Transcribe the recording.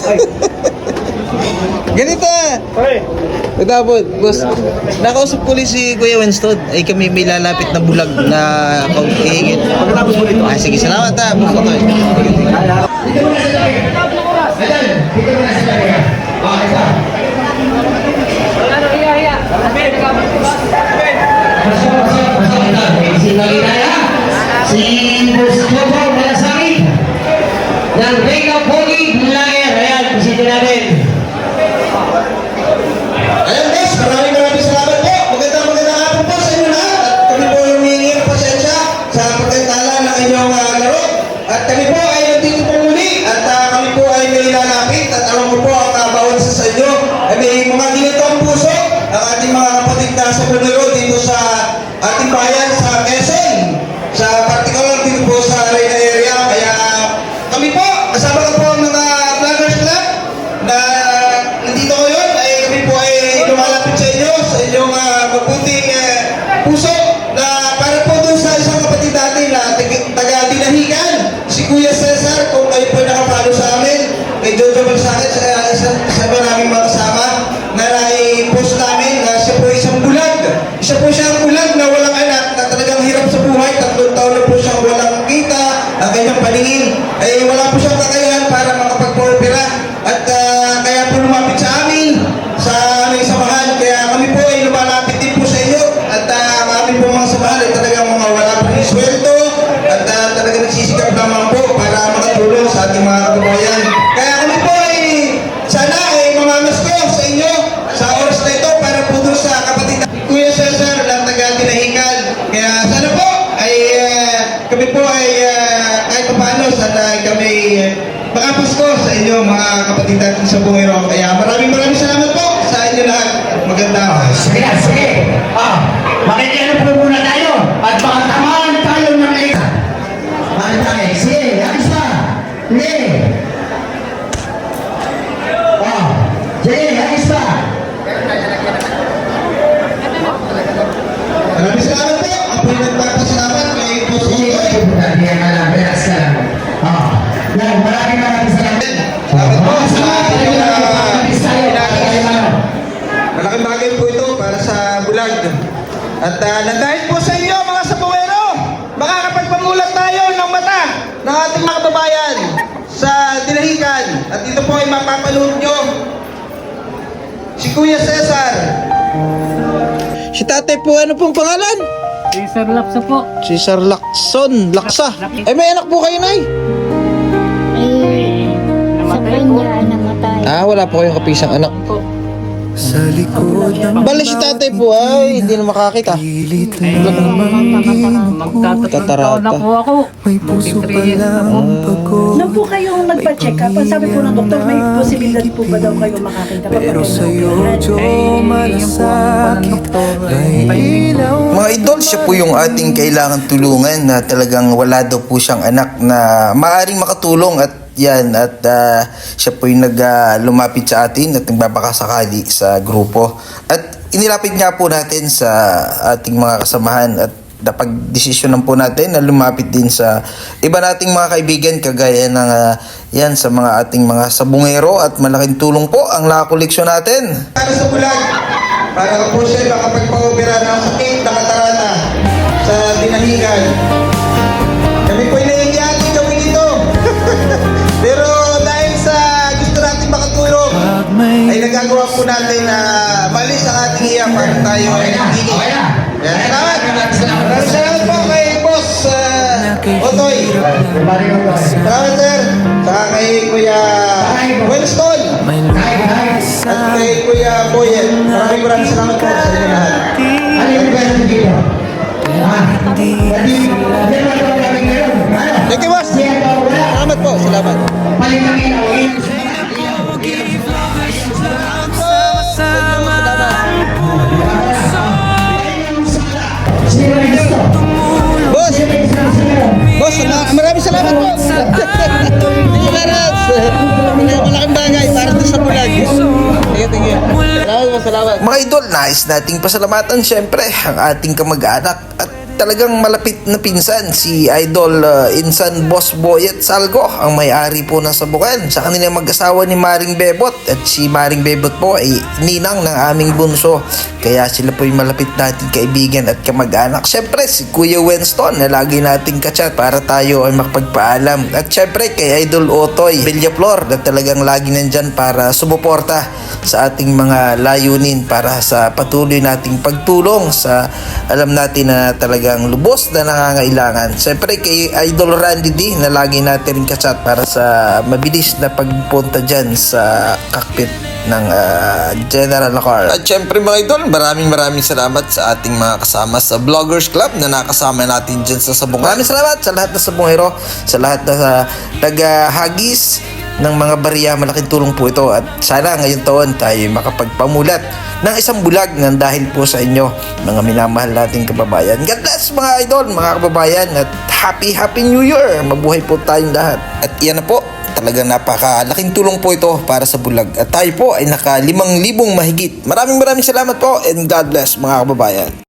boss. Ganito Tapos, boss, nakausap ko si Kuya Winston. Ay kami may lalapit na bulag na ihingin. Sige, salamat boss. Si Boss Jojo Malasangit ng Reyna Pogi Bulanger. Ayan, presente natin. Ayan guys, maraming salamat po. Magandang hapon po sa inyo lahat. At kami po yung hihingi ng pasensya sa pagkantala ng inyong laro. At kami po ay nandito po muli. At kami po ay may lalapit. At alam ko po ang bawat sa inyo ay may mga ginitong puso ang ating mga kapatid na sa Punulo dito sa ating bayan sa Quezon. Sa particular dito po sa Reyna area. Kaya kami po, kasama ko po ang mga vloggers club na nandito ngayon. Ay kami po ay lumalapit sa inyo, sa inyong mabuting puso na para po doon sa isang kapatid natin na taga-Dinahican, si Kuya Cesar. Kung kayo po nakapalo sa amin, kay Jojo Balsakit, sa maraming mga kasama na i-post namin na siya po isang bulag. Isa po siyang bulag na walang anak, na talagang hirap sa buhay. 3 taon na po siyang walang kita, ang kanyang paningin. Ay wala po siyang kakayahan para makapag-opera. At kaya po lumapit sa amin, sa aming samahan. Kaya kami po ay lumalapit din po sa inyo. At ang aming po mga samahan ay talagang mga wala po yung sweldo. At talagang nagsisikap naman po para makatulong sa ating mga kababayan. Kaya kami po ay sana ay mamamas ko sa inyo sa oras na ito para po doon sa kapatid Kuya Cesar na taga-Dinahican. Kaya sana po ay kami po ay kahit paano sana kami makapasko sa inyo mga kapatid natin sa Bungero. Kaya maraming salamat po sa inyo lahat. Magandang Sige na, sige. Makikiano po muna tayo at baka tamaan tayo ng eka. Bakit tayo? Sige, ayos pa. Sige. Sige, ayos pa. Maraming salamat po. Ako yung nagpapasalamat kay Boss Sige, Otoy. Diyan ka lang, relax ka lang. Yan, maraming salamat. Salamat po sa inyong Tayo. malaking bagay po ito para sa bulag. At dahil po sa inyo mga Sabongero, makakapagpamulat tayo ng mata ng ating mga kababayan sa Dinahican. At ito po ay mapapanood nyo si Kuya Cesar. Si tatay po, ano pong pangalan? Cesar Lapsa po. Cesar Laksa. Eh may anak po kayo, Nay? Sa kanya namatay. Wala po kayong kapisang anak. Sa likod ng Bale si tatay po ay hindi na makakita. pilit Magtatatao na po ako. may puso pa lang pagod. Nung po kayong nagpa-check up, ang sabi po ng doktor, may posibilidad po ba daw kayo makakita? Pero sa'yo, Diyo, malasakit ay ilaw. Mga idol, siya po yung ating kailangan tulungan na talagang wala daw po siyang anak na maaaring makatulong at siya po yung lumapit sa atin at nagbabakasakali sa grupo. At inilapit nga po natin sa ating mga kasamahan at napag-desisyonan po natin na lumapit din sa iba nating mga kaibigan kagaya ng yan sa mga ating mga sabungero at malaking tulong po ang nakakoleksyon natin. Para sa bulag, para po siya makapagpa-opera ng sakit na katarata sa Dinahican. Kami po inahihiyatin gawin ito. Pero dahil sa gusto natin makatulong, ay nagagawa po natin na malis ang ating iya para tayo ay nagiging. Salamat! Maraming salamat po kay Boss Otoy. Salamat sir. Saka kay Kuya Winston. At kay Kuya Boyen. Maraming salamat po sa inyo lahat. Ano yung ba yung dito? Thank you, boss. Salamat po. Salamat. Boss, maraming salamat po. Thank you, Maras. Malaking bagay para sa bulag. Thank you. Salamat po, salamat. Mga idol, nais nating pasalamatan syempre ang ating kamag-anak at talagang malapit na pinsan, si Idol Insan Boss Boyet Salgo, ang may-ari po ng Sabukan. Sa kanila mag-asawa ni Maring Bebot, at si Maring Bebot po ay ninang ng aming bunso. Kaya sila po yung malapit nating kaibigan at kamag-anak. Siyempre si Kuya Winston na lagi nating kachat para tayo ay makapagpaalam. At siyempre kay Idol Otoy Villaflor na talagang lagi nandyan para sumuporta sa ating mga layunin para sa patuloy nating pagtulong sa alam natin na talagang lubos na nangangailangan. Siyempre kay Idol Randy D na lagi natin rin kachat para sa mabilis na pagpunta dyan sa cockpit ng General Car. At syempre mga idol, maraming salamat sa ating mga kasama sa Vloggers Club na nakasama natin dyan sa Sabong. Maraming salamat sa lahat na sabongero, sa lahat na taga-hagis ng mga barya. Malaking tulong po ito at sana ngayong taon tayo makapagpamulat ng isang bulag ng dahil po sa inyo, mga minamahal nating kababayan. God bless mga idol, mga kababayan, at Happy New Year! Mabuhay po tayong lahat. At yan na po, talagang napakalaking tulong po ito para sa bulag. At tayo po ay naka 5,000 mahigit. Maraming salamat po and God bless mga kababayan.